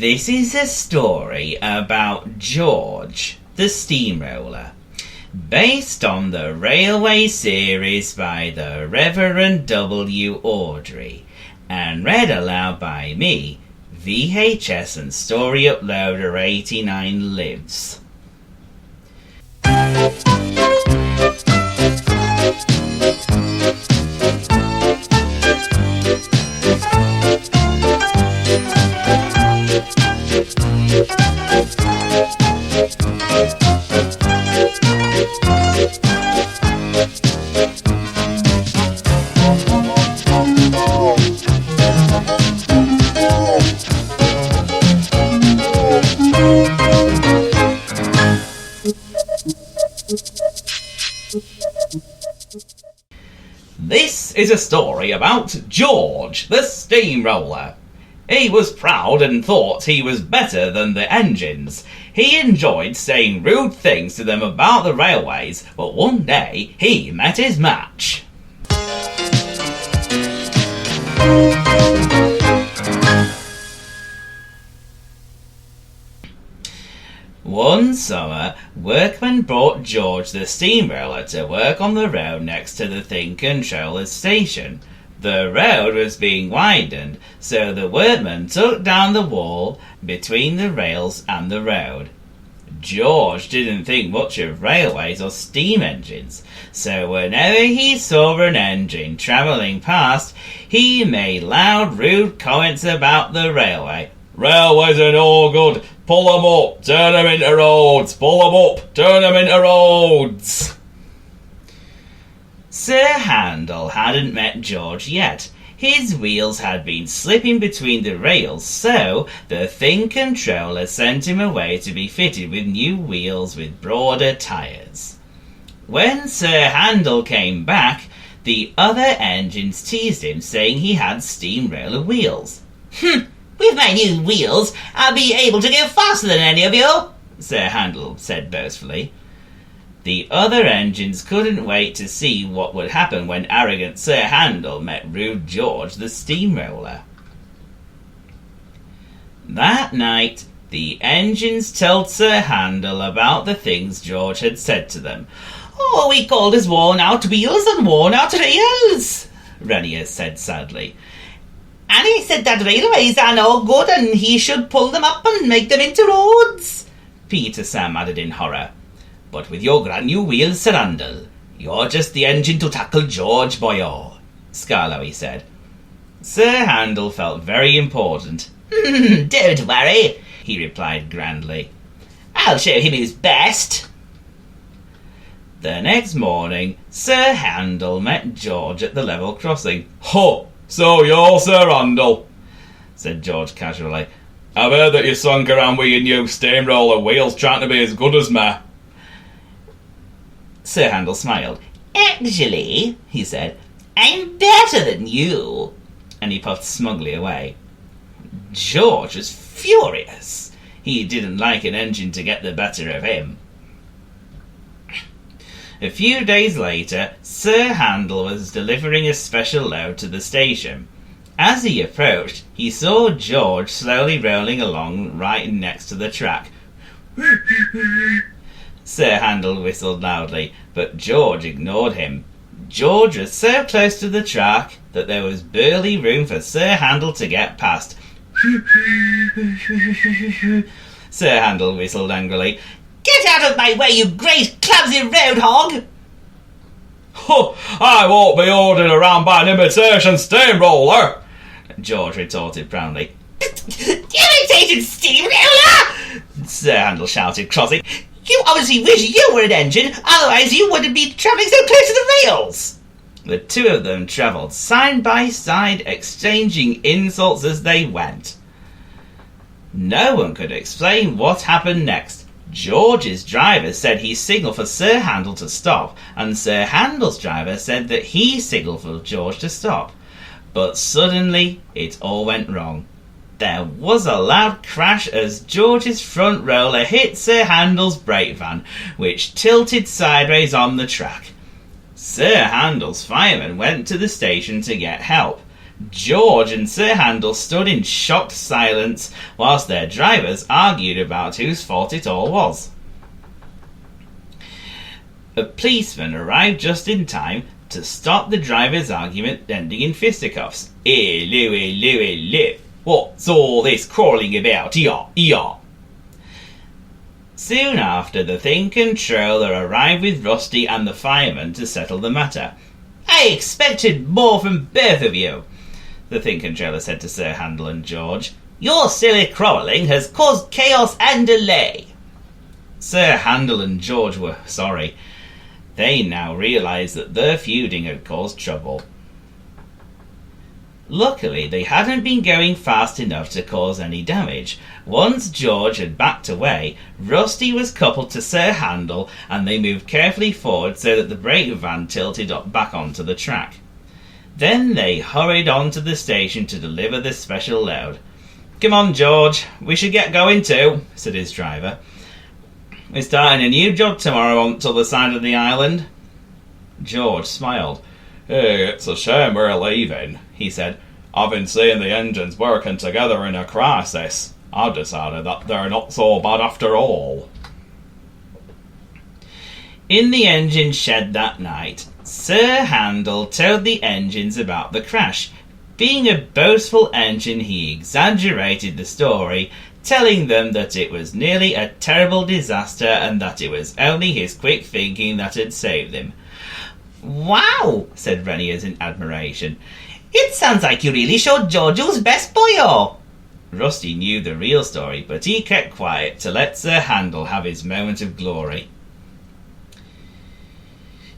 This is a story about George, the steamroller, based on the railway series by the Reverend W. Audrey, and read aloud by me, VHS and Story Uploader 89 Lives. This is a story about George, the steamroller. He was proud and thought he was better than the engines. He enjoyed saying rude things to them about the railways, but one day he met his match. One summer, workmen brought George the steamroller to work on the road next to the Thing Controller's station. The road was being widened, so the workmen took down the wall between the rails and the road. George didn't think much of railways or steam engines, so whenever he saw an engine travelling past, he made loud, rude comments about the railway. "Railways are no good. Pull them up, turn them into roads. Pull them up, turn them into roads." Sir Handel hadn't met George yet. His wheels had been slipping between the rails, so the Thing Controller sent him away to be fitted with new wheels with broader tyres. When Sir Handel came back, the other engines teased him, saying he had steamroller wheels. "With my new wheels, I'll be able to go faster than any of you," Sir Handel said boastfully. The other engines couldn't wait to see what would happen when arrogant Sir Handel met rude George the steamroller. That night, the engines told Sir Handel about the things George had said to them. "Oh, he called us worn-out wheels and worn-out rails," Renier said sadly. "And he said that railways are no good and he should pull them up and make them into roads," Peter Sam added in horror. "But with your grand new wheels, Sir Handel, you're just the engine to tackle George, boyo," Scarlowy said. Sir Handel felt very important. "Don't worry," he replied grandly. "I'll show him who's best." The next morning, Sir Handel met George at the level crossing. "Ho! So you're Sir Handel," said George casually. "I've heard that you slunk around with your new steamroller wheels trying to be as good as me." Sir Handel smiled. "Actually," he said, "I'm better than you," and he puffed smugly away. George was furious. He didn't like an engine to get the better of him. A few days later, Sir Handel was delivering a special load to the station. As he approached, he saw George slowly rolling along right next to the track. Sir Handel whistled loudly, but George ignored him. George was so close to the track that there was barely room for Sir Handel to get past. Sir Handel whistled angrily. "Get out of my way, you great clumsy road hog!" "I won't be ordered around by an imitation steamroller," George retorted proudly. "Imitated steamroller!" Sir Handel shouted crossly. "You obviously wish you were an engine, otherwise you wouldn't be travelling so close to the rails." The two of them travelled side by side, exchanging insults as they went. No one could explain what happened next. George's driver said he signalled for Sir Handel to stop, and Sir Handel's driver said that he signalled for George to stop. But suddenly, it all went wrong. There was a loud crash as George's front roller hit Sir Handel's brake van, which tilted sideways on the track. Sir Handel's fireman went to the station to get help. George and Sir Handel stood in shocked silence whilst their drivers argued about whose fault it all was. A policeman arrived just in time to stop the drivers' argument, ending in fisticuffs. Hello, what's all this quarrelling about? Yeah. Soon after, the Thing Controller arrived with Rusty and the fireman to settle the matter. I expected more from both of you, the Thing Controller said to Sir Handel and George. Your silly quarrelling has caused chaos and delay. Sir Handel and George were sorry. They now realised that their feuding had caused trouble. Luckily, they hadn't been going fast enough to cause any damage. Once George had backed away, Rusty was coupled to Sir Handel and they moved carefully forward so that the brake van tilted up back onto the track. Then they hurried on to the station to deliver the special load. Come on, George, we should get going too, said his driver. We're starting a new job tomorrow on the other side of the island. George smiled. Hey, it's a shame we're leaving, he said. I've been seeing the engines working together in a crisis. I've decided that they're not so bad after all. In the engine shed that night, Sir Handel told the engines about the crash. Being a boastful engine, he exaggerated the story, telling them that it was nearly a terrible disaster and that it was only his quick thinking that had saved him. Wow, said Reniers in admiration. It sounds like you really showed George who's best boyo. Rusty knew the real story, but he kept quiet to let Sir Handel have his moment of glory.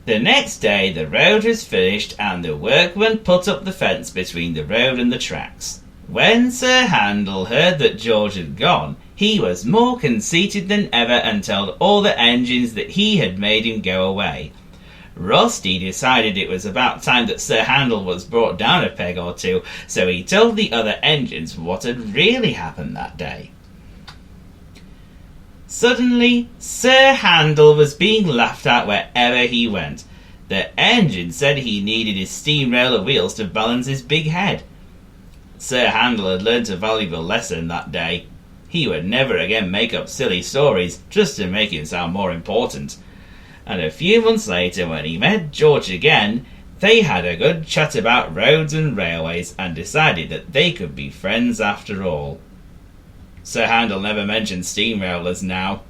The next day the road was finished and the workmen put up the fence between the road and the tracks. When Sir Handel heard that George had gone, he was more conceited than ever and told all the engines that he had made him go away. Rusty decided it was about time that Sir Handel was brought down a peg or two, so he told the other engines what had really happened that day. Suddenly, Sir Handel was being laughed at wherever he went. The engine said he needed his steam roller wheels to balance his big head. Sir Handel had learnt a valuable lesson that day. He would never again make up silly stories just to make him sound more important. And a few months later, when he met George again, they had a good chat about roads and railways and decided that they could be friends after all. Sir Handel never mentioned steam rollers now.